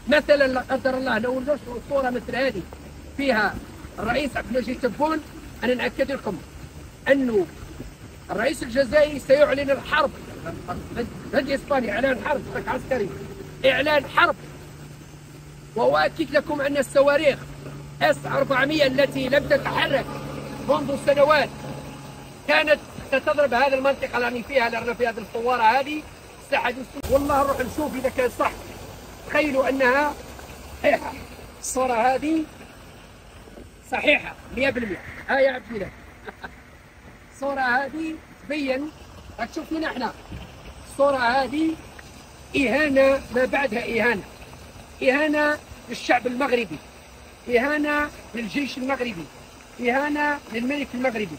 مثلا لا قدر الله لو نشروا صوره مثل هذه فيها الرئيس عبد المجيد تبون، انا ناكد لكم انه الرئيس الجزائري سيعلن الحرب ضد اسبانيا، اعلان حرب عسكري، اعلان حرب. واؤكد لكم ان الصواريخ اس 400 التي لم تتحرك منذ سنوات كانت ستضرب هذه المنطقه اللي فيها، لان في هذه الفواره هذه ساحه. والله نروح نشوف اذا كان صح. تخيلوا انها صحيحه، الصوره هذه صحيحه 100%. ها يا عبد الله الصوره هذه تبين، راك تشوف فينا احنا الصوره هذه اهانه ما بعدها اهانه، اهانه للشعب المغربي، اهانه للجيش المغربي، اهانه للملك المغربي.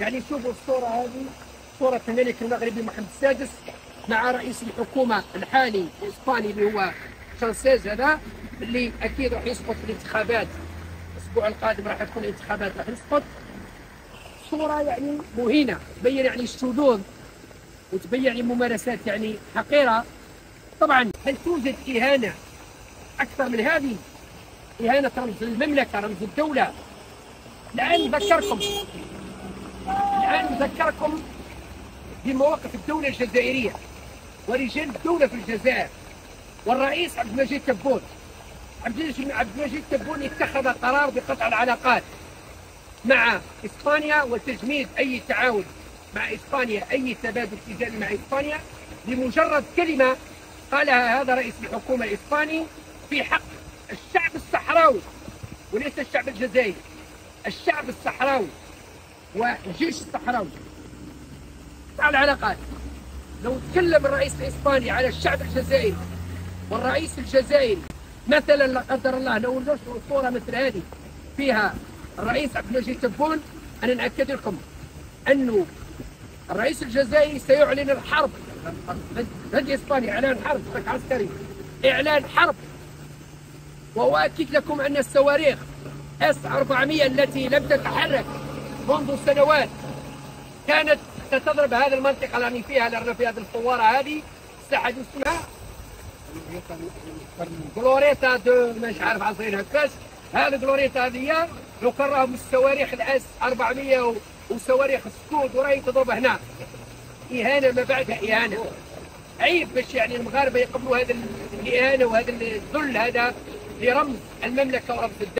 يعني شوفوا الصوره هذه صوره الملك المغربي محمد السادس مع رئيس الحكومه الحالي الاسباني اللي هو شانسيز، هذا اللي اكيد راح يسقط في الانتخابات الاسبوع القادم، راح تكون الانتخابات راح يسقط. صوره يعني مهينه، تبين يعني الشذوذ وتبين يعني ممارسات يعني حقيره. طبعا هل توجد اهانه اكثر من هذه؟ اهانه رمز المملكه، رمز الدوله. الان نذكركم بمواقف الدوله الجزائريه ورجال الدوله في الجزائر. والرئيس عبد المجيد تبون، عبد المجيد تبون اتخذ قرار بقطع العلاقات مع اسبانيا وتجميد اي تعاون مع اسبانيا، اي تبادل تجاري مع اسبانيا، لمجرد كلمه قالها هذا رئيس الحكومه الاسباني في حق الشعب الصحراوي وليس الشعب الجزائري، الشعب الصحراوي والجيش الصحراوي. قطع العلاقات. لو تكلم الرئيس الاسباني على الشعب الجزائري والرئيس الجزائري مثلا لا قدر الله لو نشروا صوره مثل هذه فيها الرئيس عبد المجيد تبون، انا ناكد لكم انه الرئيس الجزائري سيعلن الحرب ضد اسبانيا، اعلان حرب عسكري، اعلان حرب. واؤكد لكم ان الصواريخ اس 400 التي لم تتحرك منذ سنوات كانت ستضرب هذه المنطقه اللي فيها، لان في هذه الفواره هذه ساحه اسمها غلوريتا دو مش عارف عصير هكاش. هذه غلوريتا هذه لو كرهوا الصواريخ الاس 400 وصواريخ السكود وراهي تضرب هنا. اهانه ما بعدها اهانه. عيب باش يعني المغاربه يقبلوا هذا الاهانه وهذا الذل هذا لرمز المملكه ورمز الدوله.